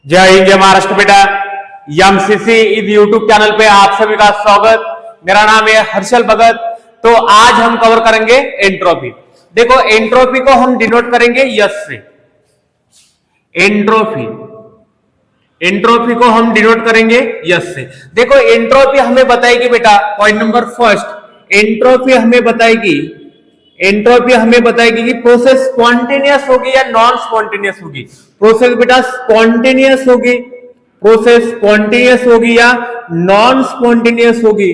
जय हिंद जय महाराष्ट्र बेटा। एमसीसी इस यूट्यूब चैनल पे आप सभी का स्वागत। मेरा नाम है हर्षल भगत। तो आज हम कवर करेंगे एंट्रोपी। देखो एंट्रोपी को हम डिनोट करेंगे यस से। एंट्रोपी एंट्रोपी को हम डिनोट करेंगे यस से। देखो एंट्रोपी हमें बताएगी बेटा, पॉइंट नंबर फर्स्ट, एंट्रोपी हमें बताएगी कि प्रोसेस स्पॉन्टेनियस होगी या नॉन स्पॉन्टेनियस होगी। प्रोसेस बेटा स्पॉन्टेनियस होगी, प्रोसेस स्पॉन्टेनियस होगी या नॉन स्पॉन्टेनियस होगी,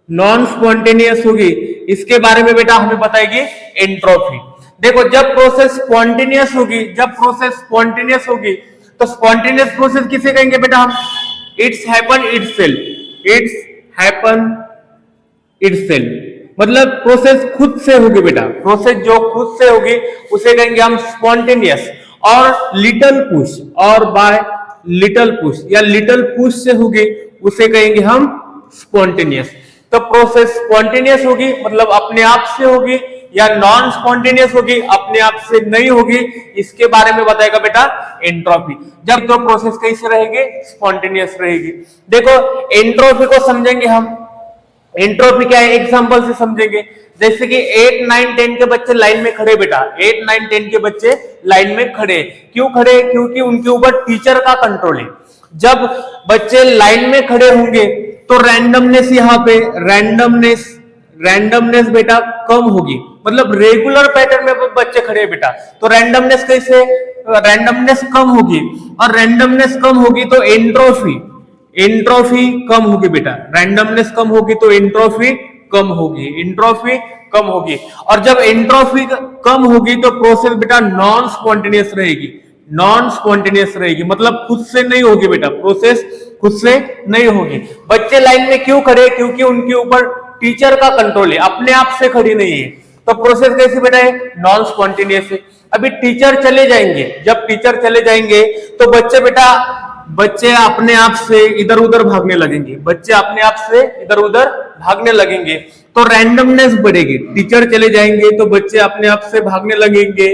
नॉन स्पॉन्टेनियस होगी, इसके बारे में बेटा हमें बताएगी एंट्रोपी। देखो जब प्रोसेस स्पॉन्टेनियस होगी, तो स्पॉन्टेनियस प्रोसेस किसे कहेंगे बेटा हम? इट्स हैपन इटसेल्फ, मतलब प्रोसेस खुद से होगी बेटा। प्रोसेस जो खुद से होगी उसे कहेंगे हम स्पॉन्टेनियस। और लिटिल पुश या लिटिल पुश से होगी उसे कहेंगे हम स्पॉन्टेनियस। तो प्रोसेस स्पॉन्टेनियस होगी मतलब अपने आप से होगी, या नॉन स्पॉन्टेनियस होगी अपने आप से नहीं होगी, इसके बारे में बताएगा बेटा एंट्रोपी। जब तो प्रोसेस कैसे रहेगी? स्पॉन्टेनियस रहेगी। देखो एंट्रोपी को समझेंगे हम। एंट्रोपी क्या है एग्जांपल से समझेंगे। जैसे कि 8, 9, 10 के बच्चे लाइन में खड़े बेटा, 8, 9, 10 के बच्चे लाइन में खड़े। क्यों खड़े? क्योंकि उनके ऊपर टीचर का कंट्रोल है। जब बच्चे लाइन में खड़े होंगे तो रैंडमनेस, यहाँ पे रैंडमनेस बेटा कम होगी, मतलब रेगुलर पैटर्न में बच्चे खड़े हैं बेटा, तो रैंडमनेस कैसे? रैंडमनेस कम होगी, और रैंडमनेस कम होगी तो एंट्रोपी कम होगी बेटा। रैंडमनेस कम होगी तो एंट्रोपी कम होगी, और जब एंट्रोपी कम होगी तो प्रोसेस बेटा नॉन स्पॉन्टेनियस रहेगी, मतलब खुद से नहीं होगी बेटा, प्रोसेस खुद से नहीं होगी। बच्चे लाइन में क्यों खड़े? क्योंकि उनके ऊपर टीचर का कंट्रोल है, अपने आप से खड़ी नहीं है, तो प्रोसेस कैसे बेटा है? नॉन स्पॉन्टेनियस है। अभी टीचर चले जाएंगे, जब टीचर चले जाएंगे तो बच्चे अपने आप से इधर उधर भागने लगेंगे, तो रैंडमनेस बढ़ेगी। टीचर चले जाएंगे तो बच्चे अपने आप से भागने लगेंगे,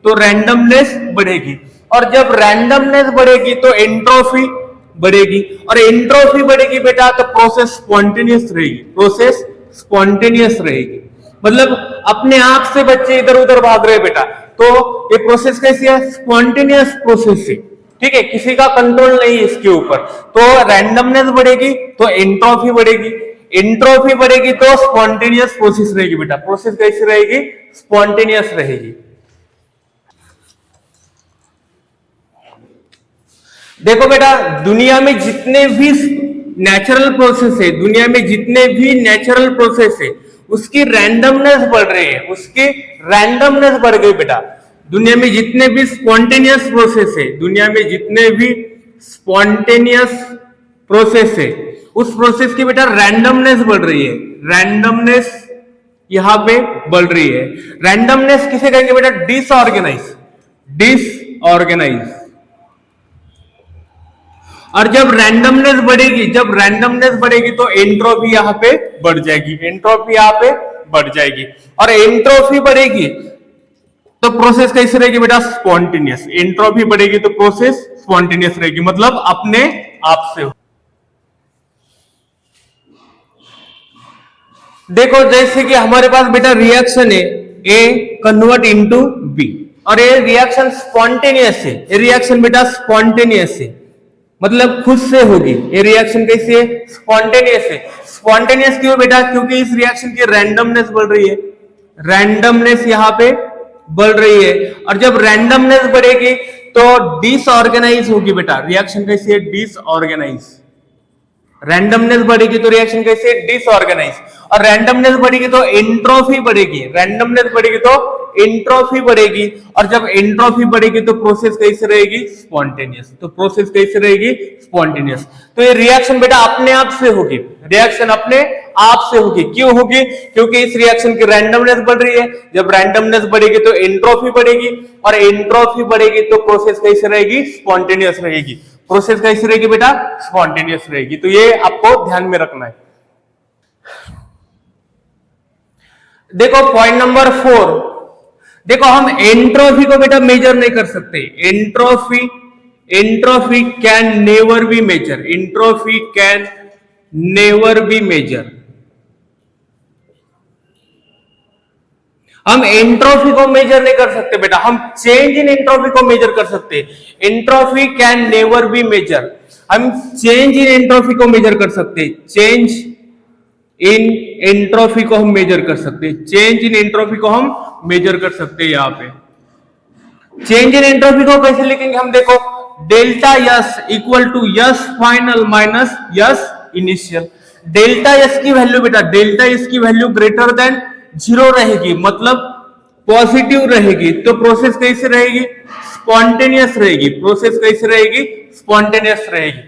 तो रैंडमनेस बढ़ेगी, और जब रैंडमनेस बढ़ेगी तो एंट्रोपी बढ़ेगी, और एंट्रोपी बढ़ेगी बेटा तो प्रोसेस स्पॉन्टेनियस रहेगी, मतलब अपने आप से बच्चे इधर उधर भाग रहे बेटा, तो ये प्रोसेस कैसी है? स्पॉन्टेनियस प्रोसेस है, ठीक है, किसी का कंट्रोल नहीं है इसके ऊपर। तो रैंडमनेस बढ़ेगी तो एंट्रोपी बढ़ेगी तो स्पॉन्टेनियस प्रोसेस रहेगी बेटा। प्रोसेस कैसी रहेगी? स्पॉन्टेनियस रहेगी। देखो बेटा दुनिया में जितने भी नेचुरल प्रोसेस है उसकी रैंडमनेस बढ़ रही है, उसकी रैंडमनेस बढ़ गई बेटा। दुनिया में जितने भी स्पॉन्टेनियस प्रोसेस है उस प्रोसेस की बेटा रैंडमनेस बढ़ रही है, रैंडमनेस यहां पे बढ़ रही है। रैंडमनेस किसे कहेंगे बेटा? डिसऑर्गेनाइज। और जब रैंडमनेस बढ़ेगी तो एंट्रोपी यहां पे बढ़ जाएगी, और एंट्रोपी बढ़ेगी तो प्रोसेस कैसे रहेगी बेटा? स्पॉन्टेनियस। एंट्रोपी बढ़ेगी तो प्रोसेस स्पॉन्टेनियस रहेगी, मतलब अपने आप से। देखो जैसे कि हमारे पास बेटा रिएक्शन है ए कन्वर्ट इनटू बी, और ये रिएक्शन स्पॉन्टेनियस है, ये रिएक्शन बेटा स्पॉन्टेनियस है, मतलब खुद से होगी। ये रिएक्शन कैसी है? स्पॉन्टेनियस है। स्पॉन्टेनियस क्यों बेटा? क्योंकि इस रिएक्शन की रैंडमनेस बढ़ रही है, रैंडमनेस यहां पे बढ़ रही है, और जब रैंडमनेस बढ़ेगी तो डिसऑर्गेनाइज होगी बेटा। रिएक्शन कैसी है? डिसऑर्गेनाइज। रैंडमनेस बढ़ेगी तो रिएक्शन कैसी है? डिसऑर्गेनाइज, और रैंडमनेस बढ़ेगी तो एंट्रोपी बढ़ेगी, और जब एंट्रोपी बढ़ेगी तो प्रोसेस कैसे रहेगी? स्पॉन्टेनियस। तो प्रोसेस कैसे रहेगी? स्पॉन्टेनियस। तो ये रिएक्शन बेटा अपने आप से होगी, क्यों होगी? क्योंकि इस रिएक्शन की रैंडमनेस बढ़ रही है। जब रैंडमनेस बढ़ेगी तो एंट्रोपी बढ़ेगी, और एंट्रोपी बढ़ेगी तो प्रोसेस कैसे रहेगी? स्पॉन्टेनियस रहेगी। प्रोसेस कैसी रहेगी बेटा? स्पॉन्टेनियस रहेगी। तो ये आपको ध्यान में रखना है। देखो पॉइंट नंबर 4, देखो हम एंट्रोपी को बेटा मेजर नहीं कर सकते। Entropy entropy can never be measure, entropy can never be measure. हम एंट्रोफी को मेजर नहीं कर सकते बेटा, हम चेंज इन एंट्रोफी को मेजर कर सकते हैं। एंट्रोफी कैन नेवर बी मेजर, हम चेंज इन एंट्रोफी को मेजर कर सकते हैं, चेंज इन एंट्रोफी को हम मेजर कर सकते हैं, चेंज इन एंट्रोफी को हम मेजर कर सकते हैं। यहां पे चेंज इन एंट्रोफी को कैसे लिखेंगे हम, देखो delta S equal to S final minus S initial. Delta S की वैल्यू बेटा, डेल्टा यस की वैल्यू ग्रेटर देन 0 रहेगी, मतलब पॉजिटिव रहेगी, तो प्रोसेस कैसे रहेगी, स्पॉन्टेनियस रहेगी। प्रोसेस कैसे रहेगी, स्पॉन्टेनियस रहेगी।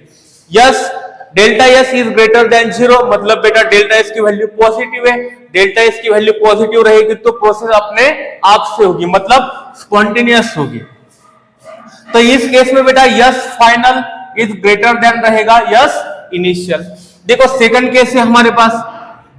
Yes delta S is greater than 0, मतलब बेटा डेल्टा एस की वैल्यू पॉजिटिव है, डेल्टा एस की वैल्यू पॉजिटिव रहेगी तो प्रोसेस अपने आप से होगी, मतलब स्पॉन्टेनियस होगी। तो इस केस में बेटा yes final is greater then रहेगा यस इनिशियल। देखो सेकंड केस है हमारे पास,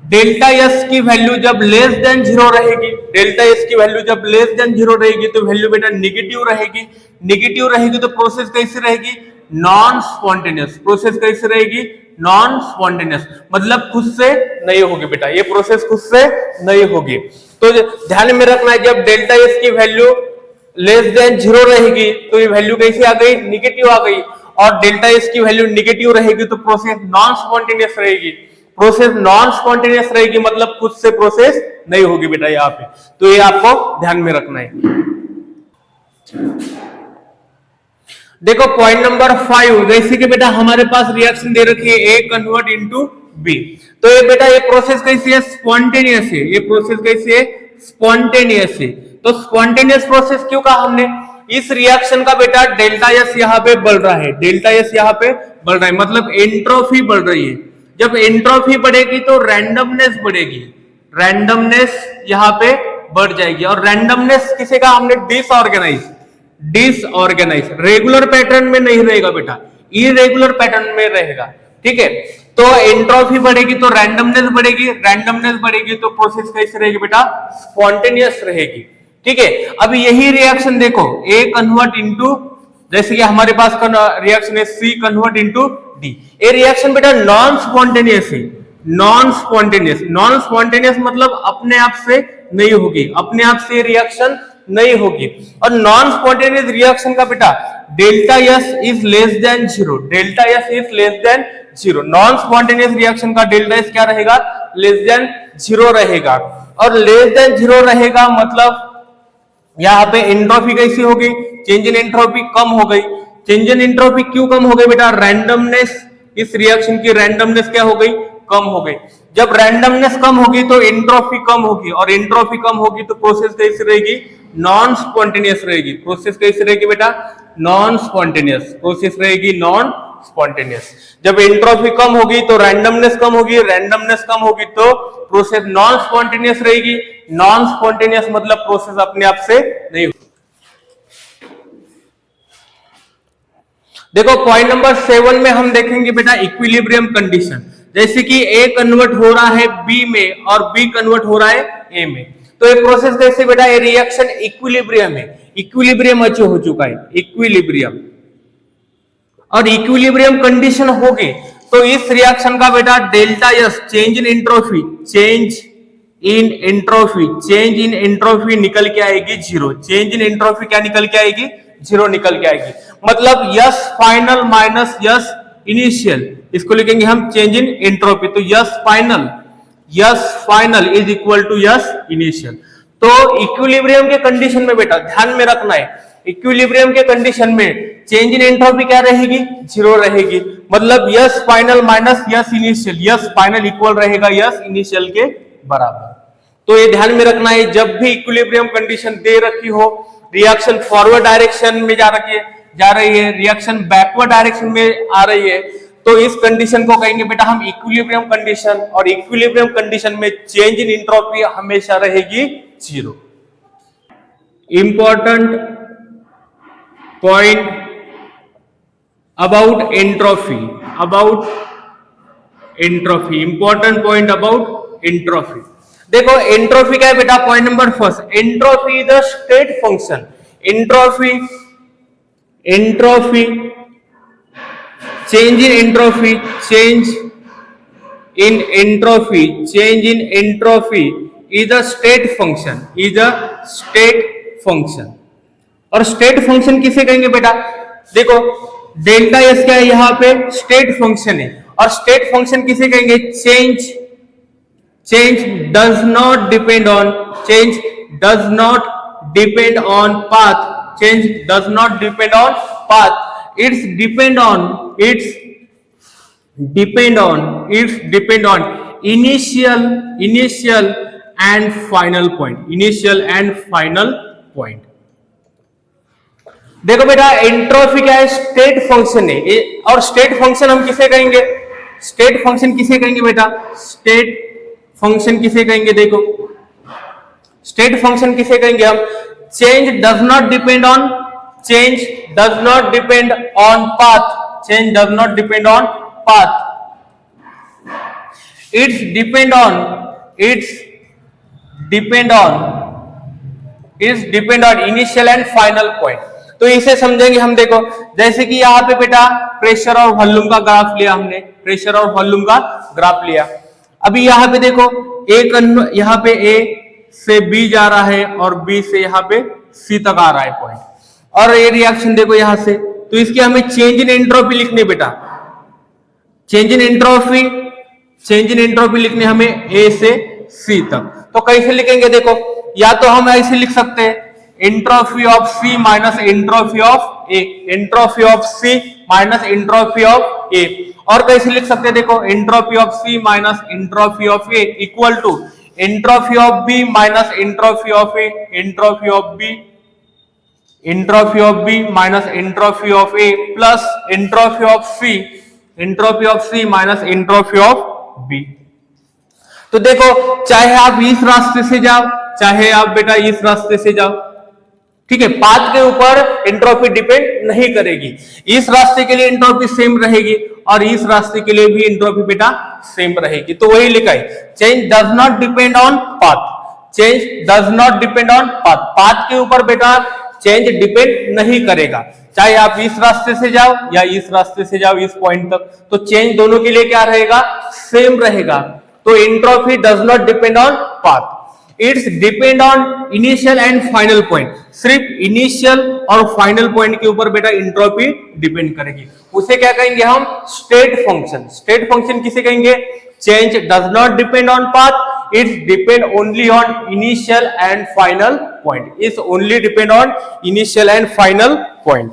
डेल्टा एस की वैल्यू जब लेस देन 0 रहेगी, डेल्टा एस की वैल्यू जब लेस देन 0 रहेगी तो वैल्यू बेटा निगेटिव रहेगी। निगेटिव रहेगी तो प्रोसेस कैसे रहेगी, नॉन स्पॉन्टेनियस। प्रोसेस कैसे रहेगी, नॉन स्पॉन्टेनियस, मतलब खुद से नहीं होगी बेटा, ये प्रोसेस खुद से नहीं होगी। तो ध्यान में रखना है, जब डेल्टा एस की वैल्यू लेस देन 0 रहेगी तो ये वैल्यू कैसे आ गई, निगेटिव आ गई, और डेल्टा एस की वैल्यू निगेटिव रहेगी तो प्रोसेस नॉन स्पॉन्टेनियस रहेगी। प्रोसेस नॉन स्पॉन्टेनियस रहेगी मतलब खुद से प्रोसेस नहीं होगी बेटा यहाँ पे, तो ये आपको ध्यान में रखना है। देखो पॉइंट नंबर 5, जैसे कि बेटा हमारे पास रिएक्शन दे रखी है A कन्वर्ट इनटू B, तो ये बेटा ये प्रोसेस कैसी है, स्पॉन्टेनियस है। ये प्रोसेस कैसी है, स्पॉन्टेनियस है। तो स्पॉन्टेनियस प्रोसेस क्यों कहा हमने, इस रिएक्शन का बेटा डेल्टा एस यहाँ पे बढ़ रहा है, डेल्टा एस यहाँ पे बढ़ रहा है, मतलब एंट्रोफी बढ़ रही है। जब एंट्रोफी बढ़ेगी तो रैंडमनेस बढ़ेगी, रैंडमनेस यहाँ पे बढ़ जाएगी। और रैंडमनेस किसे कहा हमने, डिसऑर्गेनाइज, डिसऑर्गेनाइज, रेगुलर पैटर्न में नहीं रहेगा बेटा, इरेगुलर पैटर्न में रहेगा। ठीक है, तो एंट्रोफी बढ़ेगी तो रैंडमनेस बढ़ेगी, रैंडमनेस बढ़ेगी तो प्रोसेस कैसे रहेगी बेटा, स्पॉन्टेनियस रहेगी। ठीक है, अब यही रिएक्शन देखो A कन्वर्ट इनटू, जैसे कि हमारे पास रिएक्शन है C कन्वर्ट इनटू D, ये रिएक्शन बेटा नॉन स्पॉन्टेनियस है। नॉन स्पॉन्टेनियस, नॉन स्पॉन्टेनियस मतलब अपने आप से नहीं होगी, अपने आप से रिएक्शन नहीं होगी। और नॉन स्पॉन्टेनियस रिएक्शन का बेटा delta S is less than 0, delta S is less than 0। Non spontaneous reaction का डेल्टा एस क्या रहेगा, लेस देन 0 रहेगा। और लेस देन 0 रहेगा मतलब यहाँ पे एंट्रोफी कैसी होगी, चेंज इन एंट्रोफी कम हो गई। चेंज इन एंट्रोफी क्यों कम हो गई बेटा, रैंडमनेस, इस रिएक्शन की रैंडमनेस क्या हो गई, कम हो गई। जब रैंडमनेस कम होगी तो एंट्रोफी कम होगी, और एंट्रोफी कम होगी तो प्रोसेस कैसी रहेगी, नॉन स्पॉन्टेनियस रहेगी। प्रोसेस कैसी रहेगी बेटा, नॉन स्पॉन्टेनियस, प्रोसेस रहेगी नॉन स्पॉन्टेनियस। जब एंट्रोफी कम होगी तो रैंडमनेस कम होगी, रैंडमनेस कम होगी तो प्रोसेस नॉन स्पॉन्टेनियस रहेगी। नॉन स्पॉन्टेनियस मतलब प्रोसेस अपने आप से नहीं होगी। देखो पॉइंट नंबर 7 में हम देखेंगे बेटा इक्विलिब्रियम कंडीशन, जैसे कि A कन्वर्ट हो रहा है B में और B कन्वर्ट हो रहा है A में, तो ये प्रोसेस कैसे बेटा, ये रिएक्शन इक्विलिब्रियम है, इक्विलिब्रियम अचीव हो चुका है, इक्विलिब्रियम। और इक्विलिब्रियम कंडीशन होगी तो इस रिएक्शन का बेटा delta S, change in entropy, change in entropy, change in entropy निकल के आएगी 0। चेंज इन एंट्रोफी क्या निकल के आएगी, 0 निकल के आएगी। मतलब S final minus S initial, इसको लिखेंगे हम चेंज इन एंट्रोपी। तो S final is equal to S initial. तो इक्विलिब्रियम के कंडीशन में बेटा ध्यान में रखना है, इक्विलिब्रियम के कंडीशन में चेंज इन एंट्रोपी क्या रहेगी, 0 रहेगी। मतलब S final minus S initial, yes final equal रहेगा यस इनिशियल के बराबर। तो ये ध्यान में रखना है, जब भी इक्विलिब्रियम कंडीशन दे रखी हो, रिएक्शन फॉरवर्ड डायरेक्शन में जा रही है, रिएक्शन बैकवर्ड डायरेक्शन में आ रही है, तो इस कंडीशन को कहेंगे बेटा हम इक्विलिब्रियम कंडीशन। और इक्विलिब्रियम कंडीशन में चेंज इन एंट्रोपी हमेशा रहेगी 0। Important point about entropy, important point about entropy. देखो एंट्रोफी क्या है बेटा, point number 1, entropy is the state function. Entropy, change in entropy, change in entropy, change in entropy is a state function, is a state function. और state function किसे कहेंगे बेटा? देखो delta S क्या है यहां पे? स्टेट फंक्शन है। और स्टेट फंक्शन किसे कहेंगे? Change, change does not depend on, change does not depend on path, change does not depend on path, it's depend on, it's depend on initial and final point, initial and final point. देखो बेटा एंट्रोफी क्या है? State function है। और state function हम किसे कहेंगे? State function किसे कहेंगे बेटा? स्टेट फंक्शन किसे कहेंगे? देखो स्टेट फंक्शन किसे कहेंगे हम? Change does not depend on, change does not depend on path, change does not depend on path, it's depend on, it's depend on initial and final point. तो इसे समझेंगे हम। देखो जैसे कि यहाँ पे बेटा प्रेशर और वॉल्यूम का ग्राफ लिया हमने, प्रेशर और वॉल्यूम का ग्राफ लिया। अभी यहाँ पे देखो यहाँ पे ए से बी जा रहा है और बी से यहाँ पे सी तक आ रहा है पॉइंट, और ये रिएक्शन देखो यहाँ से, तो इसकी हमें चेंज इन एंट्रोपी लिखनी बेटा, change in entropy, change in entropy लिखने हमें ए से सी तक। तो कैसे लिखेंगे? देखो या तो हम ऐसे लिख सकते हैं entropy of C minus entropy of A, entropy of C minus entropy of A. और कैसे लिख सकते हैं? देखो entropy of C minus entropy of A equal to entropy of B minus entropy of A, entropy of B, entropy of B minus entropy of A plus entropy of C, entropy of C minus entropy of B. तो देखो चाहे आप इस रास्ते से जाओ, चाहे आप बेटा इस रास्ते से जाओ, ठीक है, पाथ के ऊपर एंट्रोपी डिपेंड नहीं करेगी। इस रास्ते के लिए एंट्रोपी सेम रहेगी और इस रास्ते के लिए भी एंट्रोपी बेटा सेम रहेगी। तो वही लिखा है change does not depend on path, change does not depend on path, path के ऊपर बेटा चेंज डिपेंड नहीं करेगा, चाहे आप इस रास्ते से जाओ या इस रास्ते से जाओ इस पॉइंट तक, तो चेंज दोनों के लिए क्या रहेगा? सेम रहेगा। तो entropy does not depend on path, it's depend on initial and final point. सिर्फ इनिशियल और फाइनल पॉइंट के ऊपर बेटा एंट्रोपी डिपेंड करेगी। उसे क्या कहेंगे हम? State function. स्टेट फंक्शन किसे कहेंगे? Change does not depend on path, it's depend only on initial and final point, it's only depend on initial and final point.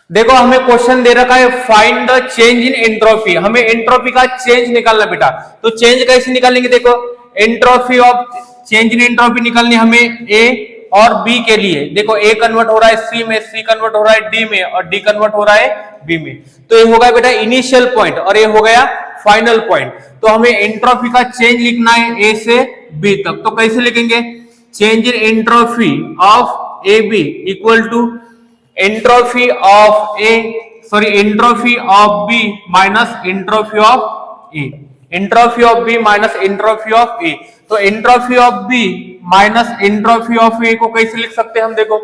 देखो हमें क्वेश्चन दे रखा है find the change in entropy, हमें entropy का change निकालना बेटा। तो चेंज कैसे निकालेंगे? देखो entropy of, change in entropy निकालनी हमें ए और बी के लिए। देखो ए कन्वर्ट हो रहा है सी में, सी कन्वर्ट हो रहा है डी में और डी कन्वर्ट हो रहा है बी में। तो ये हो गया बेटा इनिशियल पॉइंट और ये हो गया फाइनल पॉइंट। तो हमें एंट्रोपी का चेंज लिखना है ए से बी तक। तो कैसे लिखेंगे? Change in entropy of A B equal to entropy of A, sorry entropy of B minus entropy of A, entropy of B minus entropy of A. तो entropy of B minus entropy of A को कैसे लिख सकते हैं हम? देखो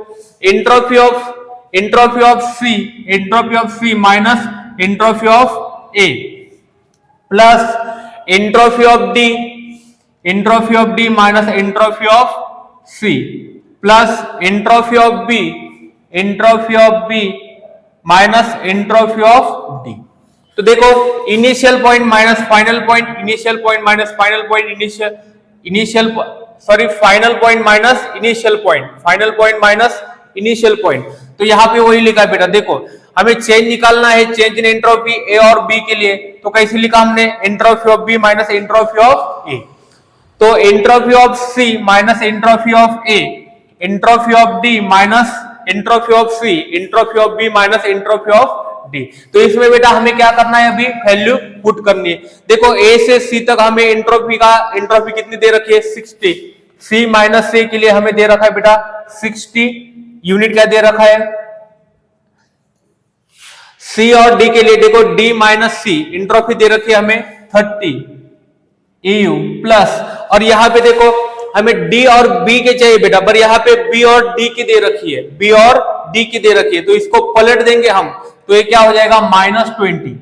entropy of C, entropy of C minus entropy of A plus entropy of D, entropy of D minus entropy of C plus entropy of B, entropy of B minus entropy of D. तो देखो initial point minus final point, initial point minus final point, final point minus initial point, final point minus initial point. तो यहाँ पे वही लिखा है बेटा। देखो हमें चेंज निकालना है, चेंज इन एंट्रोपी ए और बी के लिए। तो कैसे लिखा हमने? Entropy of B minus entropy of A. तो entropy of C minus entropy of A, entropy of D minus entropy of C, entropy of B minus entropy of D. तो इसमें बेटा हमें क्या करना है? अभी वैल्यू पुट करनी है। देखो ए से सी तक हमें एंट्रोपी कितनी दे रखी है? 60। सी माइनस सी के लिए हमें दे रखा है बेटा 60। यूनिट क्या दे रखा है? सी और डी के लिए देखो डी माइनस सी एंट्रोपी दे रखी है हमें 30 EU प्लस, और यहां पे देखो हमें डी और बी के चाहिए बेटा, पर यहाँ पे बी और डी की दे रखी है, बी और डी की दे रखी है, तो इसको पलट देंगे हम, तो ये क्या हो जाएगा -20।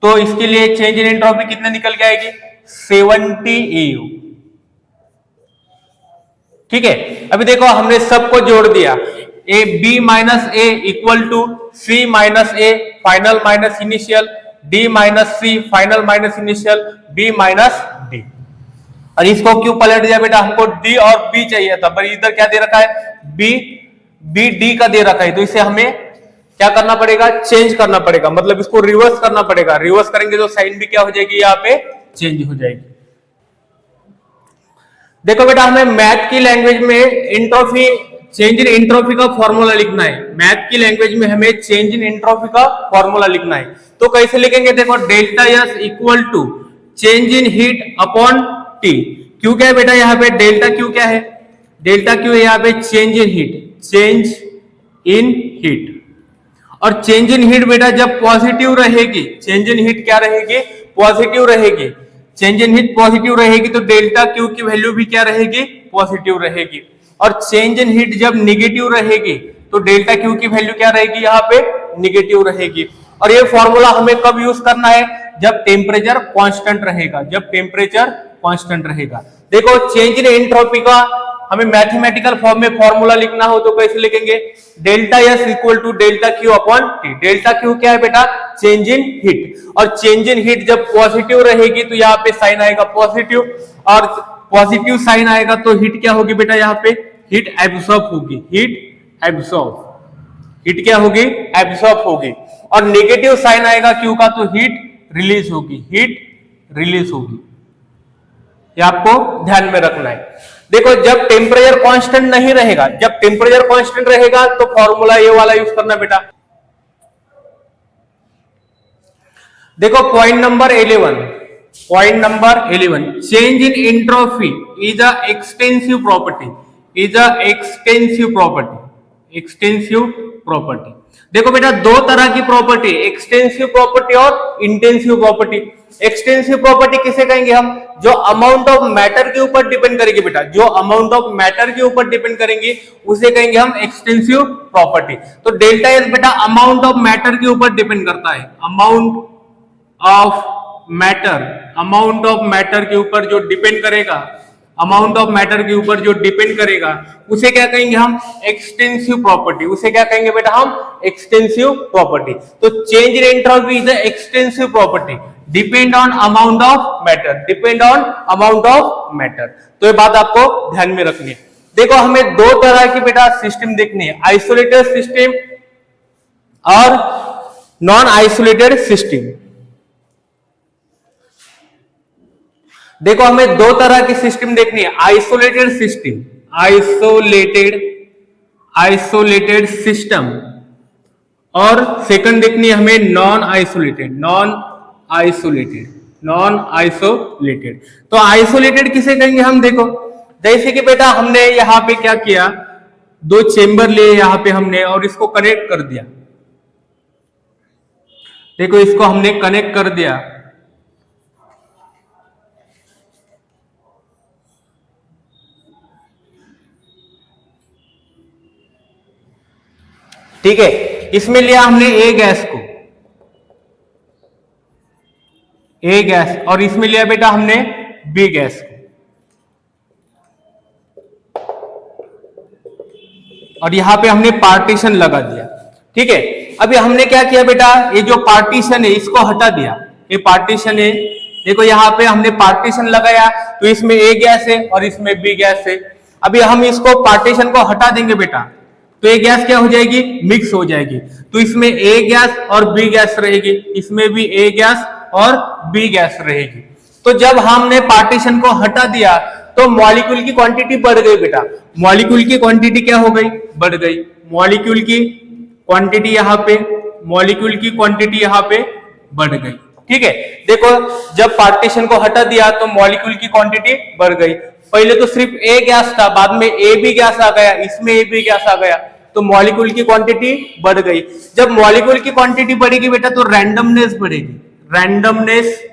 तो इसके लिए चेंज इन एंट्रोपी कितने निकल के आएगी 70 AU। ठीक है, अभी देखो हमने सबको जोड़ दिया, A B minus A equal to C minus A final minus initial, D minus C final minus initial, B minus D. और इसको क्यों पलट दिया बेटा, हमको डी और बी चाहिए था, पर इधर क्या दे रखा है बी डी का दे रखा है, तो इसे हमें क्या करना पड़ेगा, चेंज करना पड़ेगा, मतलब इसको रिवर्स करना पड़ेगा। रिवर्स करेंगे तो साइन भी क्या हो जाएगी, यहाँ पे चेंज हो जाएगी। देखो बेटा हमें मैथ की लैंग्वेज में एंट्रोपी, चेंज इन एंट्रोपी का फॉर्मूला लिखना है। मैथ की लैंग्वेज में हमें चेंज इन एंट्रोपी का फॉर्मूला लिखना है, तो कैसे लिखेंगे, देखो delta S equal to change in heat upon T. Q क्या है बेटा, यहाँ पे डेल्टा क्यू क्या है, डेल्टा क्यू है यहाँ पे change in heat, change in heat. और चेंज इन हीट बेटा जब पॉजिटिव रहेगी, चेंज इन हीट क्या रहेगी, पॉजिटिव रहेगी, चेंज इन हीट पॉजिटिव रहेगी, तो डेल्टा क्यू की वैल्यू भी क्या रहेगी, पॉजिटिव रहेगी। और चेंज इन हीट जब निगेटिव रहेगी, तो डेल्टा क्यू की वैल्यू क्या रहेगी, यहाँ पे निगेटिव रहेगी। और ये फॉर्मूला हमें कब यूज करना है, जब टेम्परेचर कांस्टेंट रहेगा, जब टेम्परेचर कांस्टेंट रहेगा। देखो चेंज इन एंट्रोपी का हमें मैथमेटिकल फॉर्म में फॉर्मूला लिखना हो तो कैसे लिखेंगे, delta S equal to delta Q upon T. Delta Q क्या है बेटा, चेंज इन हीट, और चेंज इन हीट जब पॉजिटिव रहेगी तो यहाँ पे साइन आएगा पॉजिटिव, और पॉजिटिव साइन आएगा तो हीट क्या होगी बेटा, यहाँ पे हीट एब्सॉर्ब होगी, हीट एब्सॉर्ब, हीट क्या होगी, एब्सॉर्ब होगी। और नेगेटिव साइन आएगा क्यू का तो हीट रिलीज होगी, हीट रिलीज होगी। ये आपको ध्यान में रखना है। देखो जब टेम्परेचर कांस्टेंट नहीं रहेगा, जब टेम्परेचर कांस्टेंट रहेगा तो फॉर्मूला ये वाला यूज करना बेटा। देखो point number 11, point number 11, change in entropy is a extensive property, is a extensive property, extensive property. देखो बेटा दो तरह की प्रॉपर्टी, एक्सटेंसिव प्रॉपर्टी और इंटेंसिव प्रॉपर्टी। एक्सटेंसिव प्रॉपर्टी किसे कहेंगे हम, जो अमाउंट ऑफ मैटर के ऊपर डिपेंड करेगी बेटा, जो अमाउंट ऑफ मैटर के ऊपर डिपेंड करेंगे उसे कहेंगे हम एक्सटेंसिव प्रॉपर्टी। तो डेल्टा एस बेटा अमाउंट ऑफ मैटर के ऊपर डिपेंड करता है, amount of matter, amount of matter के ऊपर जो डिपेंड करेगा, अमाउंट ऑफ मैटर के ऊपर जो डिपेंड करेगा उसे क्या कहेंगे हम, एक्सटेंसिव प्रॉपर्टी। उसे क्या कहेंगे बेटा हम, एक्सटेंसिव प्रॉपर्टी। तो change in entropy is a extensive property, depend on amount of matter, depend on amount of matter. तो ये बात आपको ध्यान में रखनी है। देखो हमें दो तरह की बेटा सिस्टम देखनी है, आइसोलेटेड सिस्टम और नॉन आइसोलेटेड सिस्टम। देखो हमें दो तरह की सिस्टम देखनी है, isolated system, isolated, isolated system, और सेकंड देखनी है हमें non isolated, non isolated, non isolated. तो आइसोलेटेड किसे कहेंगे हम, देखो जैसे कि बेटा हमने यहां पे क्या किया, दो चेंबर लिए यहां पे हमने और इसको कनेक्ट कर दिया। देखो इसको हमने कनेक्ट कर दिया, ठीक है। इसमें लिया हमने ए गैस को, ए गैस, और इसमें लिया बेटा हमने बी गैस को, और यहां पे हमने पार्टीशन लगा दिया, ठीक है। अभी हमने क्या किया बेटा, ये जो पार्टीशन है इसको हटा दिया, ये पार्टीशन है, देखो यहां पे हमने पार्टीशन लगाया तो इसमें ए गैस है और इसमें बी गैस है। अभी हम इसको पार्टीशन को हटा देंगे बेटा, तो ये गैस क्या हो जाएगी, मिक्स हो जाएगी। तो इसमें ए गैस और बी गैस रहेगी, इसमें भी ए गैस और बी गैस रहेगी। तो जब हमने पार्टीशन को हटा दिया तो मॉलिक्यूल की क्वांटिटी बढ़ गई बेटा, मॉलिक्यूल की क्वांटिटी क्या हो गई, बढ़ गई। मॉलिक्यूल की क्वांटिटी यहाँ पे, मॉलिक्यूल की क्वांटिटी यहाँ पे बढ़ गई, ठीक है। देखो जब पार्टीशन को हटा दिया तो मॉलिक्यूल की क्वांटिटी बढ़ गई। पहले तो सिर्फ ए गैस था, बाद में ए बी गैस आ गया, इसमें ए बी गैस आ गया, तो मॉलिक्यूल की क्वांटिटी बढ़ गई। जब मॉलिक्यूल की क्वांटिटी बढ़ेगी बेटा तो रैंडमनेस बढ़ेगी, रैंडमनेस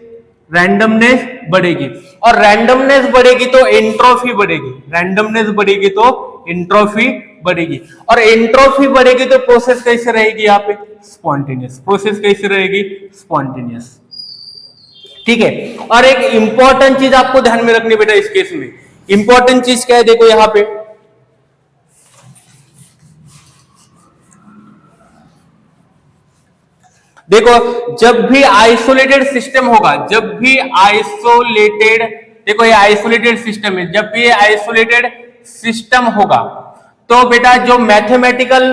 रैंडमनेस बढ़ेगी, और रैंडमनेस बढ़ेगी तो एंट्रोफी बढ़ेगी, रैंडमनेस बढ़ेगी तो एंट्रोफी बढ़ेगी, और एंट्रोफी बढ़ेगी तो प्रोसेस कैसे रहेगी यहाँ पे, स्पॉन्टेनियस। प्रोसेस कैसे रहेगी, स्पॉन्टेनियस। ठीक है, और एक इंपॉर्टेंट चीज आपको ध्यान में रखनी बेटा इस केस में, इंपॉर्टेंट चीज क्या है, देखो यहां पे देखो, जब भी आइसोलेटेड सिस्टम होगा, जब भी आइसोलेटेड, देखो ये आइसोलेटेड सिस्टम है, जब भी आइसोलेटेड सिस्टम होगा तो बेटा जो मैथमेटिकल,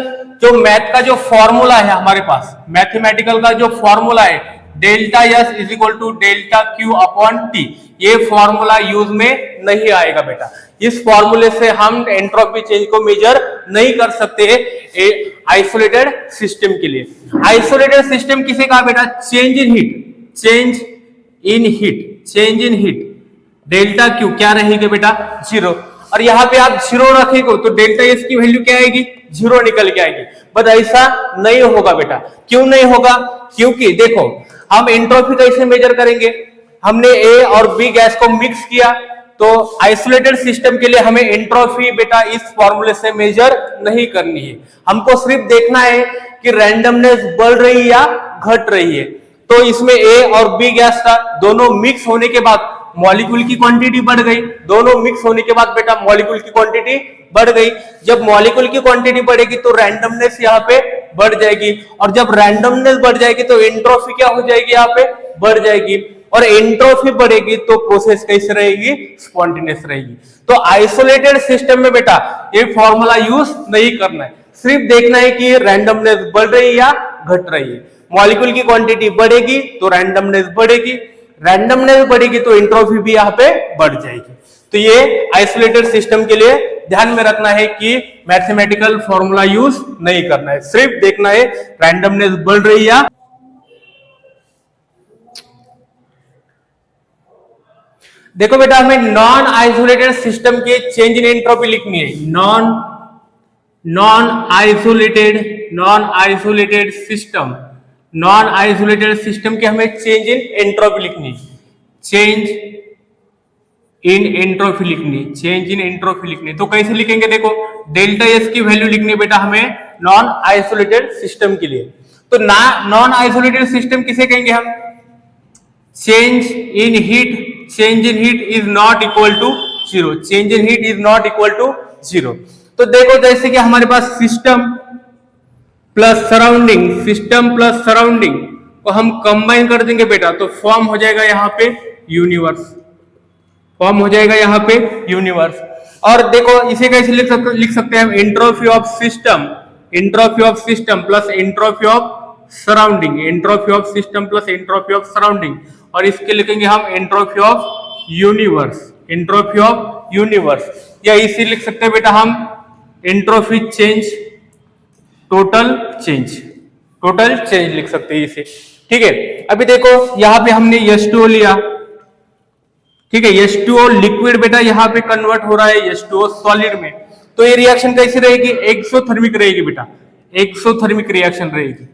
जो मैथ का जो फॉर्मूला है हमारे पास, मैथमेटिकल का जो फॉर्मूला है delta S is equal to delta Q upon T, ये फॉर्मूला यूज में नहीं आएगा बेटा। इस फॉर्मूले से हम एंट्रोपी चेंज को मेजर नहीं कर सकते आइसोलेटेड सिस्टम के लिए। आइसोलेटेड सिस्टम किसे कहा बेटा, change in heat, change in heat, change in heat delta Q क्या रहेगी बेटा, जीरो, और यहां पे आप जीरो रखेंगे तो डेल्टा एस की वैल्यू क्या आएगी, जीरो निकल के आएगी। बट ऐसा नहीं होगा बेटा, क्यों नहीं होगा, क्योंकि देखो हम एंट्रोपी कैसे मेजर करेंगे, हमने ए और बी गैस को मिक्स किया, तो आइसोलेटेड सिस्टम के लिए हमें एंट्रोपी बेटा इस फॉर्मूले से मेजर नहीं करनी है, हमको सिर्फ देखना है कि रैंडमनेस बढ़ रही है या घट रही है। तो इसमें ए और बी गैस का दोनों मिक्स होने के बाद मॉलिक्यूल की क्वांटिटी बढ़ गई, दोनों मिक्स होने के बाद बेटा मॉलिक्यूल की क्वांटिटी बढ़ गई। जब मॉलिक्यूल की क्वांटिटी बढ़ेगी तो रैंडमनेस यहाँ पे बढ़ जाएगी, और जब रैंडमनेस बढ़ जाएगी तो एंट्रोपी क्या हो जाएगी, यहाँ पे बढ़ जाएगी, और एंट्रोपी बढ़ेगी तो प्रोसेस कैसे रहेगी, स्पॉन्टेनियस रहेगी। तो आइसोलेटेड सिस्टम में बेटा ये फॉर्मूला यूज नहीं करना है, सिर्फ देखना है कि रैंडमनेस बढ़ रही है या घट रही है। मॉलिक्यूल की क्वांटिटी बढ़ेगी तो रैंडमनेस बढ़ेगी, रैंडमनेस बढ़ेगी तो एंट्रोपी भी यहाँ पे बढ़ जाएगी। तो ये आइसोलेटेड सिस्टम के लिए ध्यान में रखना है कि मैथमेटिकल फॉर्मूला यूज नहीं करना है, सिर्फ देखना है रैंडमनेस बढ़ रही है। देखो बेटा हमें नॉन आइसोलेटेड सिस्टम के चेंज इन एंट्रोपी लिखनी है, नॉन आइसोलेटेड सिस्टम के हमें चेंज इन एंट्रोपी लिखनी है, चेंज इन एंट्रोपी लिखनी। तो कैसे लिखेंगे, देखो डेल्टा एस की वैल्यू लिखनी है बेटा हमें नॉन आइसोलेटेड सिस्टम के लिए। तो नॉन आइसोलेटेड सिस्टम किसे कहेंगे हम, change in heat is not equal to zero, change in heat is not equal to zero. तो देखो जैसे कि हमारे पास सिस्टम प्लस सराउंडिंग को हम कंबाइन कर देंगे बेटा, तो फॉर्म हो जाएगा यहाँ पे यूनिवर्स, और देखो इसे कैसे लिख सकते हैं हम, entropy of system plus entropy of surrounding, और इसके लिखेंगे हम एंट्रोपी ऑफ यूनिवर्स, या इसे लिख सकते हैं बेटा हम एंट्रोपी चेंज, टोटल चेंज लिख सकते हैं इसे। ठीक है, अभी देखो यहाँ पे हमने H2O लिया, ठीक है, H2O लिक्विड बेटा यहाँ पे कन्वर्ट हो रहा है H2O सॉलिड में, तो ये रिएक्शन कैसी रहेगी, एक्सोथर्मिक रहेगी बेटा, एक्सोथर्मिक रिएक्शन रहेगी,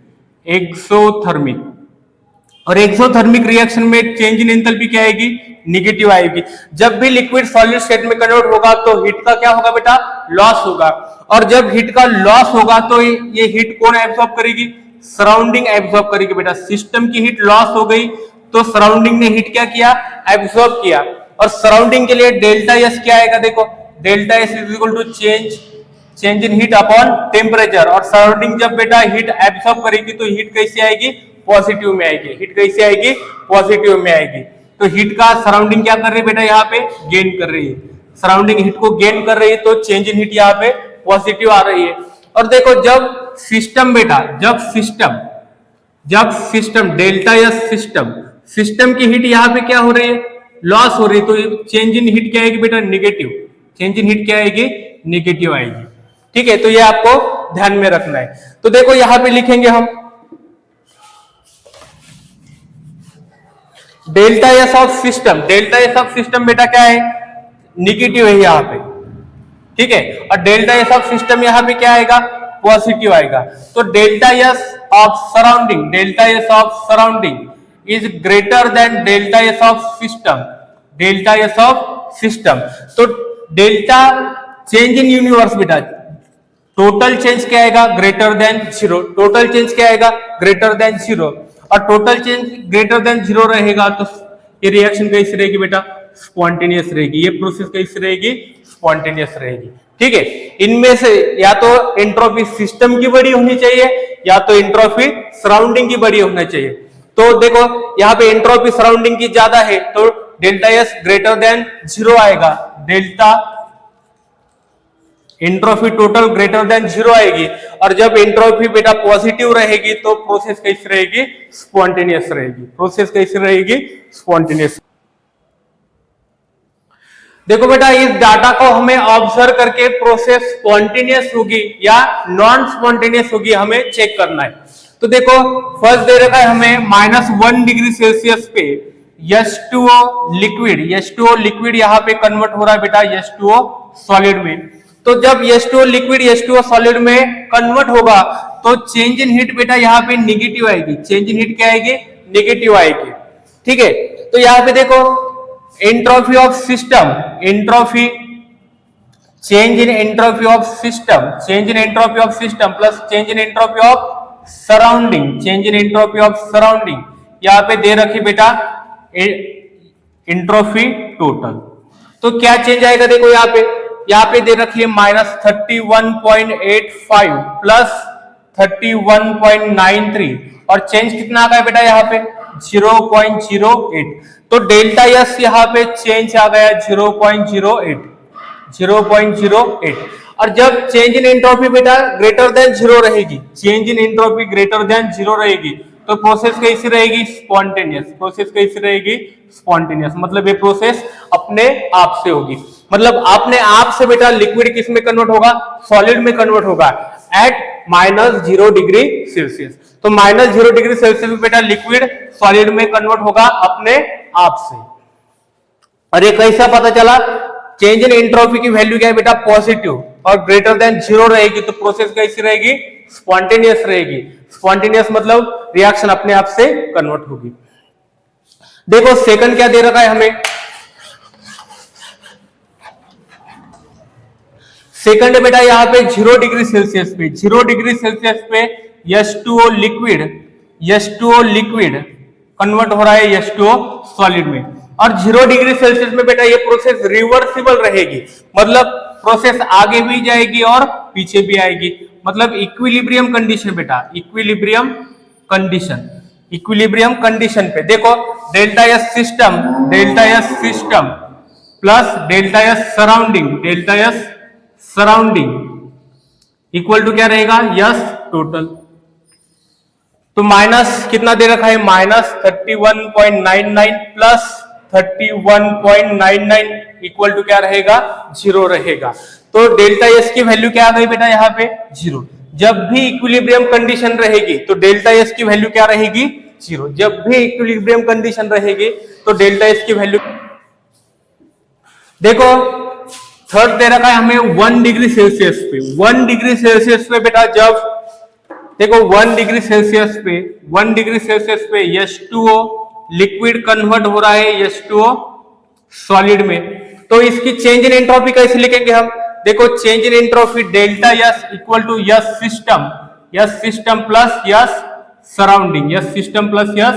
और एक्सोथर्मिक रिएक्शन में चेंज इन एंथैल्पी क्या आएगी, निगेटिव आएगी। जब भी लिक्विड सॉलिड स्टेट में कन्वर्ट होगा तो हीट का क्या होगा बेटा, लॉस होगा, और जब हीट का लॉस होगा तो ये हीट कौन एब्सॉर्ब करेगी, सराउंडिंग एब्सॉर्ब करेगी बेटा। सिस्टम की हीट लॉस हो गई तो सराउंडिंग ने हीट क्या किया, एब्सॉर्ब किया, और सराउंडिंग के लिए डेल्टा एस क्या आएगा, देखो delta S is equal to change in heat upon temperature, और सराउंडिंग जब बेटा हीट एब्सॉर्ब करेगी तो हीट कैसे आएगी, पॉजिटिव में आएगी, हीट कैसे आएगी, पॉजिटिव में आएगी। तो हीट का सराउंडिंग क्या कर रही है बेटा, यहाँ पे गेन कर रही है, सराउंडिंग हीट को गेन कर रही है, तो चेंज इन हीट यहाँ पे पॉजिटिव आ रही है। और देखो जब सिस्टम डेल्टा या सिस्टम की हीट यहाँ पे क्या हो रही है, लॉस हो रही है, तो चेंज इन हीट क्या आएगी बेटा, निगेटिव, चेंज इन हीट क्या आएगी, निगेटिव आएगी। ठीक है, तो ये आपको ध्यान में रखना है। तो देखो यहाँ पे लिखेंगे हम डेल्टा एस ऑफ सिस्टम बेटा क्या है, निगेटिव है यहाँ पे, ठीक है, और डेल्टा एस ऑफ सिस्टम यहाँ पे क्या आएगा, पॉजिटिव आएगा। तो delta S of surrounding is greater then delta S of system, delta S of system. तो डेल्टा चेंज इन यूनिवर्स बेटा, टोटल चेंज क्या आएगा, greater than zero. Total change क्या आएगा, ग्रेटर देन जीरो। और total change greater than zero रहेगा तो ये रिएक्शन कैसी रहेगी बेटा, स्पॉन्टेनियस रहेगी। ये प्रोसेस कैसी रहेगी, स्पॉन्टेनियस रहेगी। ठीक है, इनमें से या तो एंट्रोपी सिस्टम की बड़ी होनी चाहिए या तो एंट्रोपी सराउंडिंग की बड़ी होना चाहिए। तो देखो यहाँ पे एंट्रोपी सराउंडिंग की ज्यादा है तो delta S greater than zero आएगा, delta entropy total greater than zero आएगी। और जब एंट्रोपी बेटा पॉजिटिव रहेगी तो प्रोसेस कैसी रहेगी, स्पॉन्टेनियस रहेगी। प्रोसेस कैसी रहेगी, स्पॉन्टेनियस। देखो बेटा इस डाटा को हमें ऑब्जर्व करके प्रोसेस स्पॉन्टेनियस होगी या नॉन स्पॉन्टेनियस होगी हमें चेक करना है। तो देखो फर्स्ट दे रखा है हमें -1 डिग्री सेल्सियस पे H2O लिक्विड, H2O लिक्विड यहाँ पे कन्वर्ट हो रहा है बेटा H2O सॉलिड में। तो जब H2O लिक्विड H2O सॉलिड में कन्वर्ट होगा तो चेंज इन हीट बेटा यहाँ पे निगेटिव आएगी। चेंज इन हीट क्या आएगी, निगेटिव आएगी। ठीक है, तो यहाँ पे देखो entropy of system, entropy change in entropy of system, change in entropy of system plus change in entropy of surrounding, change in entropy of surrounding यहाँ पे दे रखी बेटा एंट्रोपी टोटल। तो क्या चेंज आएगा, देखो यहाँ पे दे रखी है -31.85 प्लस 31.93 और चेंज कितना आ गया बेटा यहाँ पे 0.08। तो डेल्टा एस यहाँ पे चेंज आ गया 0.08, 0.08। और जब चेंज इन एंट्रोपी बेटा ग्रेटर देन जीरो रहेगी, change in entropy greater than zero रहेगी तो प्रोसेस कैसी रहेगी, स्पॉन्टेनियस। प्रोसेस कैसी रहेगी, स्पॉन्टेनियस। मतलब ये प्रोसेस अपने आप से होगी। मतलब अपने आप से बेटा लिक्विड किस में कन्वर्ट होगा, सॉलिड में कन्वर्ट होगा एट -0 डिग्री सेल्सियस। तो -0 डिग्री सेल्सियस में बेटा लिक्विड सॉलिड में कन्वर्ट होगा अपने आप से। और ये कैसा पता चला, चेंज इन एंट्रोपी की वैल्यू क्या है बेटा, पॉजिटिव और ग्रेटर देन जीरो रहेगी तो प्रोसेस कैसी रहेगी, स्पॉन्टेनियस रहेगी। स्पॉन्टेनियस मतलब रिएक्शन अपने आप से कन्वर्ट होगी। देखो सेकंड क्या दे रखा है हमें, सेकंड है बेटा यहाँ पे 0 डिग्री सेल्सियस पे, 0 डिग्री सेल्सियस पे H2O liquid, H2O liquid convert हो रहा है H2O सॉलिड में। और 0 डिग्री सेल्सियस में बेटा ये प्रोसेस रिवर्सिबल रहेगी, मतलब प्रोसेस आगे भी जाएगी और पीछे भी आएगी। मतलब इक्विलिब्रियम कंडीशन बेटा, इक्विलिब्रियम कंडीशन, इक्विलिब्रियम कंडीशन पे देखो delta S system, delta S system plus delta S surrounding, delta S surrounding equal to क्या रहेगा, यस टोटल। तो माइनस कितना दे रखा है, -31.99 प्लस 31.99 इक्वल टू क्या रहेगा, 0 रहेगा। तो डेल्टा एस की वैल्यू क्या आ गई बेटा यहाँ पे 0। जब भी इक्विलिब्रियम कंडीशन रहेगी तो डेल्टा एस की वैल्यू क्या रहेगी, 0। जब भी इक्विलिब्रियम कंडीशन रहेगी तो डेल्टा एस की वैल्यू। देखो थर्ड दे रखा है हमें 1 डिग्री सेल्सियस पे, 1 डिग्री सेल्सियस पे बेटा जब देखो 1 डिग्री सेल्सियस पे, 1 डिग्री सेल्सियस पे H2O लिक्विड कन्वर्ट हो रहा है H2O सॉलिड में। तो इसकी चेंज इन एंट्रोपी कैसे लिखेंगे हम, देखो change in entropy delta S equal to S system, S system plus S surrounding, S system plus S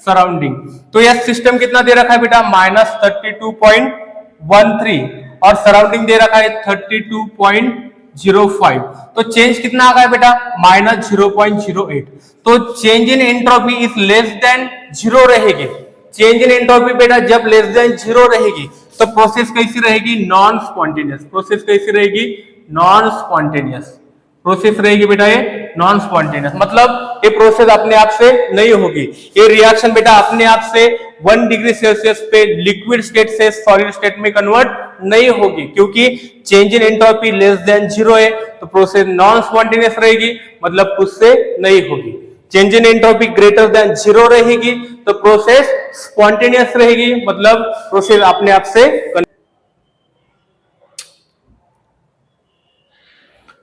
surrounding. तो यस सिस्टम कितना दे रखा है बेटा -32.13 और सराउंडिंग दे रखा है 32.05। तो चेंज कितना आ गया बेटा -0.08। तो change in entropy is less than 0 रहेगी। चेंज इन एंट्रोपी बेटा जब लेस देन 0 रहेगी तो प्रोसेस कैसी रहेगी, नॉन स्पॉन्टेनियस। प्रोसेस कैसी रहेगी, नॉन स्पॉन्टेनियस प्रोसेस रहेगी बेटा, ये नॉन स्पॉन्टेनियस। मतलब ये प्रोसेस अपने आप से नहीं होगी, ये रिएक्शन बेटा अपने आप से 1 डिग्री सेल्सियस पे लिक्विड स्टेट से सॉलिड स्टेट में कन्वर्ट नहीं होगी, क्योंकि change in entropy less than 0 है तो प्रोसेस नॉन स्पॉन्टेनियस रहेगी, मतलब उससे नहीं होगी। Change in entropy greater than 0 रहेगी तो प्रोसेस स्पॉन्टेनियस रहेगी, मतलब प्रोसेस अपने आप से।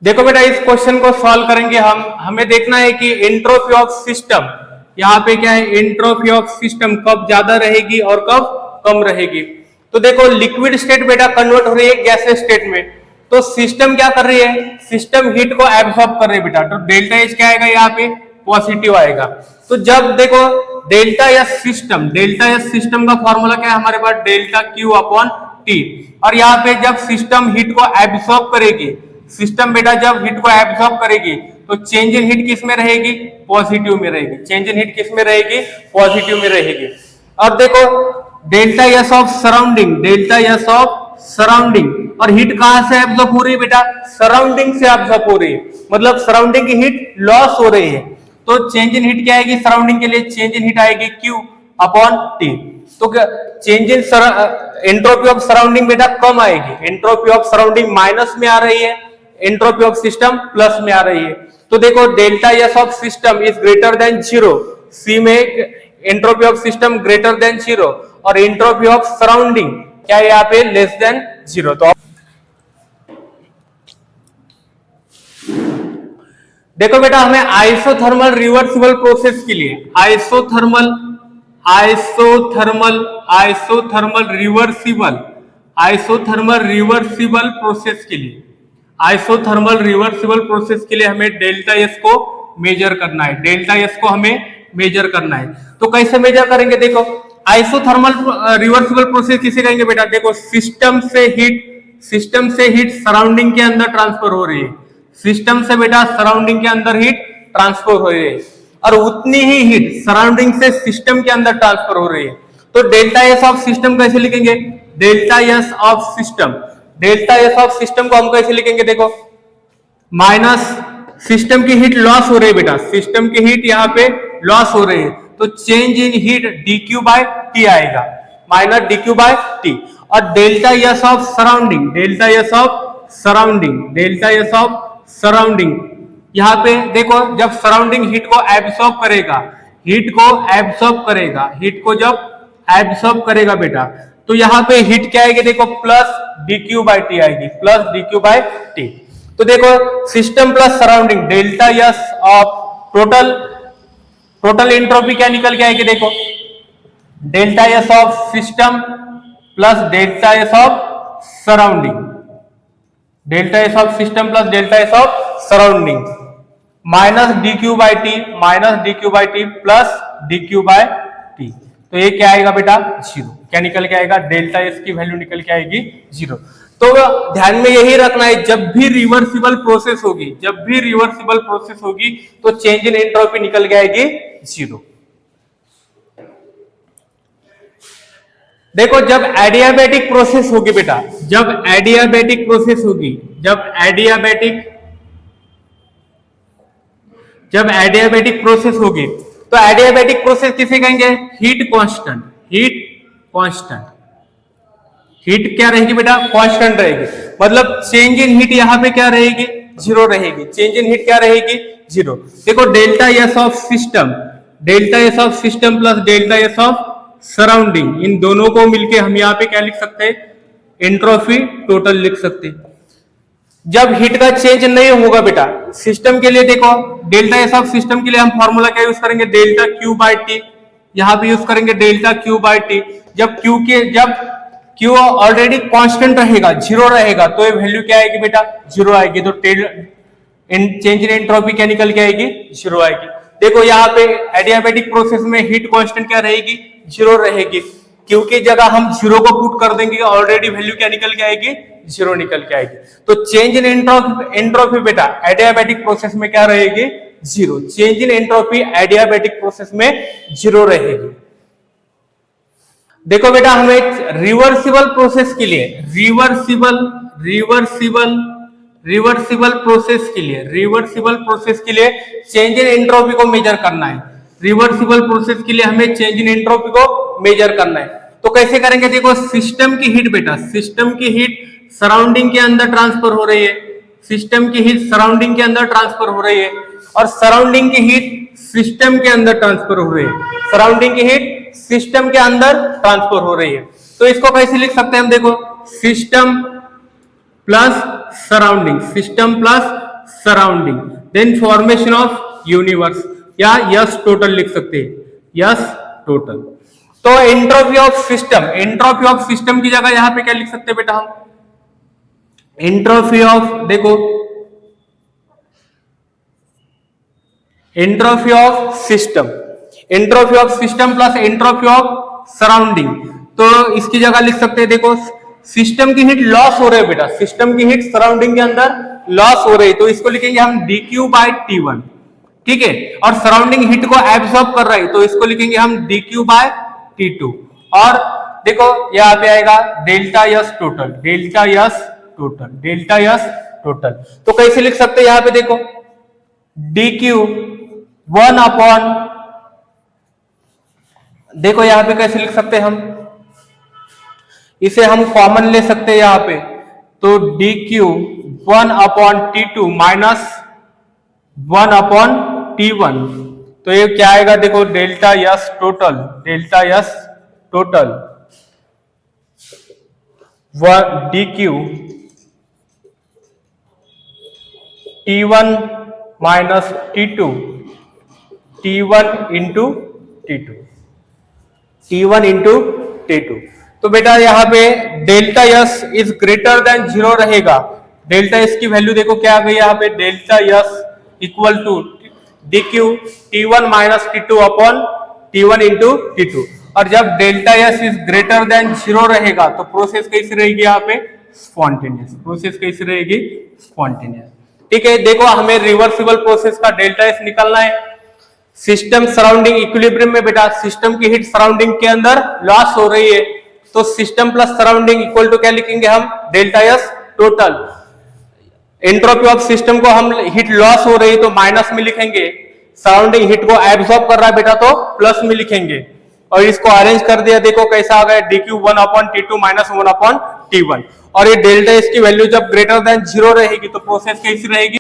देखो बेटा इस क्वेश्चन को सॉल्व करेंगे हम, हमें देखना है कि एंट्रोपी ऑफ सिस्टम यहाँ पे क्या है, एंट्रोपी ऑफ सिस्टम कब ज्यादा रहेगी और कब कम रहेगी। तो देखो लिक्विड स्टेट बेटा कन्वर्ट हो रही है गैसेस स्टेट में, तो सिस्टम क्या कर रही है, सिस्टम हीट को एब्सॉर्ब कर रही है बेटा, तो डेल्टा एच क्या आएगा यहाँ पे, पॉजिटिव आएगा। तो जब देखो डेल्टा एस सिस्टम का फॉर्मूला क्या है हमारे पास, डेल्टा क्यू अपॉन टी, और यहाँ पे जब सिस्टम हीट को एब्सॉर्ब करेगी, सिस्टम बेटा जब हीट को एब्सॉर्ब करेगी तो चेंज इन हीट किस में रहेगी, पॉजिटिव में रहेगी, चेंज इन हीट किस में रहेगी, पॉजिटिव में रहेगी। अब देखो डेल्टा एस ऑफ सराउंडिंग, और हीट कहां से एब्सॉर्ब हो रही है बेटा, सराउंडिंग से एब्सॉर्ब हो रही है, मतलब सराउंडिंग की हीट लॉस हो रही है, तो चेंज इन हीट क्या आएगी सराउंडिंग के लिए, चेंज इन हीट आएगी Q अपॉन T। तो change in entropy of surrounding बेटा कम आएगी, एंट्रोपी ऑफ सराउंडिंग माइनस में आ रही है, एंट्रोपी ऑफ सिस्टम प्लस में आ रही है। तो देखो delta S of system is greater than 0, सी में entropy of system greater than 0 और एंट्रोपी ऑफ सराउंडिंग क्या है यहाँ पे लेस देन 0। तो देखो बेटा हमें आइसोथर्मल रिवर्सिबल प्रोसेस के लिए आइसोथर्मल रिवर्सिबल प्रोसेस के लिए, आइसोथर्मल रिवर्सिबल प्रोसेस के लिए हमें डेल्टा एस को मेजर करना है, डेल्टा एस को हमें मेजर करना है। तो कैसे मेजर करेंगे, देखो आइसोथर्मल रिवर्सिबल प्रोसेस किसे कहेंगे बेटा, देखो सिस्टम से हीट सराउंडिंग के अंदर ट्रांसफर हो रही है, सिस्टम से बेटा सराउंडिंग के अंदर हीट ट्रांसफर हो रही है, और उतनी ही हीट सराउंडिंग से सिस्टम के अंदर ट्रांसफर हो रही है। तो डेल्टा एस ऑफ सिस्टम कैसे लिखेंगे, डेल्टा एस ऑफ सिस्टम को हम कैसे लिखेंगे, देखो माइनस सिस्टम की हीट लॉस हो रही है बेटा, सिस्टम की हीट यहाँ पे लॉस हो रही है, तो change in heat dq by T आएगा, माइनस dq बाय टी, और डेल्टा एस ऑफ सराउंडिंग यहाँ पे देखो जब सराउंडिंग हीट को एब्सॉर्ब करेगा बेटा, तो यहाँ पे हीट क्या आएगी, देखो प्लस dq बाय टी आएगी, प्लस dq बाय टी। तो देखो system plus surrounding, delta S of total entropy क्या निकल के आएगी, देखो delta S of system plus delta S of surrounding, delta S of system plus delta S of surrounding minus dq by T plus dq by T. तो ये क्या आएगा बेटा, 0, क्या निकल के आएगा, डेल्टा एस की वैल्यू निकल के आएगी 0। तो ध्यान में यही रखना है, जब भी रिवर्सिबल प्रोसेस होगी तो चेंज इन एंट्रोपी निकल के आएगी 0। देखो जब एडियाबैटिक प्रोसेस होगी बेटा, जब एडियाबैटिक प्रोसेस होगी तो एडियाबैटिक प्रोसेस किसे कहेंगे, हीट क्या रहेगी बेटा, कांस्टेंट रहेगी, मतलब चेंज इन हीट यहाँ पे क्या रहेगी, 0 रहेगी, चेंज इन हीट क्या रहेगी, 0। देखो delta S of system plus delta S of surrounding, इन दोनों को मिलके हम यहाँ पे क्या लिख सकते हैं, एंट्रोपी टोटल लिख सकते हैं। जब हीट का चेंज नहीं होगा बेटा सिस्टम के लिए, देखो डेल्टा एस ऑफ सिस्टम के लिए हम फॉर्मूला क्या यूज करेंगे, डेल्टा क्यू बाय टी, यहाँ पे यूज करेंगे डेल्टा क्यू बाय टी। जब क्यू ऑलरेडी कांस्टेंट रहेगा, 0 रहेगा, तो ये वैल्यू क्या आएगी बेटा, 0 आएगी, तो चेंज इन एंट्रोपी क्या निकल के आएगी, 0 आएगी। देखो यहाँ पे एडियाबैटिक प्रोसेस में हीट कांस्टेंट क्या रहेगी, 0 रहेगी, क्योंकि जगह हम 0 को पुट कर देंगे ऑलरेडी वैल्यू क्या निकल के आएगी, 0 निकल के आएगी। तो चेंज इन एंट्रोपी बेटा एडियाबैटिक प्रोसेस में क्या रहेगी, 0, change in entropy adiabatic process में 0 रहेगी। देखो बेटा हमें रिवर्सिबल प्रोसेस के लिए रिवर्सिबल प्रोसेस के लिए चेंज इन एंट्रोपी को मेजर करना है, रिवर्सिबल प्रोसेस के लिए हमें चेंज इन एंट्रोपी को मेजर करना है। तो कैसे करेंगे, देखो सिस्टम की हीट बेटा, सिस्टम की हीट सराउंडिंग के अंदर ट्रांसफर हो रही है, और सराउंडिंग की हीट सिस्टम के अंदर ट्रांसफर हो रही है, तो इसको कैसे लिख सकते हैं हम, देखो system plus surrounding, then formation of universe, या यस टोटल लिख सकते हैं, यस टोटल। तो एंट्रोपी ऑफ सिस्टम की जगह यहां पे क्या लिख सकते हैं बेटा हम, एंट्रोपी ऑफ, देखो entropy of system plus entropy of surrounding, तो इसकी जगह लिख सकते हैं, देखो सिस्टम की हीट लॉस हो रही है बेटा, सिस्टम की हीट सराउंडिंग के अंदर लॉस हो रही है, तो इसको लिखेंगे हम dq बाय T1, ठीक है, और सराउंडिंग हीट को एब्सॉर्ब कर रहा है तो इसको लिखेंगे हम dq बाय T2, और देखो यहाँ पे आएगा डेल्टा यस टोटल, तो कैसे लिख सकते हैं यहाँ पे, देखो dq 1 अपॉन, देखो यहां पे कैसे लिख सकते हैं हम, इसे हम कॉमन ले सकते हैं यहां पे, तो dq 1 upon T2 minus 1 upon T1, तो ये क्या आएगा, देखो delta yes total dq T1 minus T1 into T2, तो बेटा यहाँ पे delta S is greater than 0 रहेगा, डेल्टा यस की वैल्यू देखो क्या आ गई यहाँ पे, delta S equal to dq T1 minus T2 upon T1 into T2, और जब delta S is greater than 0 रहेगा तो प्रोसेस कैसी रहेगी यहाँ पे, स्पॉन्टेनियस, ठीक है। देखो हमें रिवर्सिबल प्रोसेस का डेल्टा एस निकालना है, सिस्टम सराउंडिंग इक्विलिब्रियम में बेटा सिस्टम की हीट सराउंडिंग के अंदर लॉस हो रही है, तो system plus surrounding equal to क्या लिखेंगे हम, delta S total, entropy of system को हम हीट लॉस हो रही है तो माइनस में लिखेंगे, सराउंडिंग हीट को एब्सॉर्ब कर रहा है बेटा तो प्लस में लिखेंगे, और इसको अरेंज कर दिया, देखो कैसा आ गया, dq 1 upon T2 minus 1 upon T1, और ये डेल्टा एस की वैल्यू जब ग्रेटर देन 0 रहेगी तो प्रोसेस कैसी रहेगी,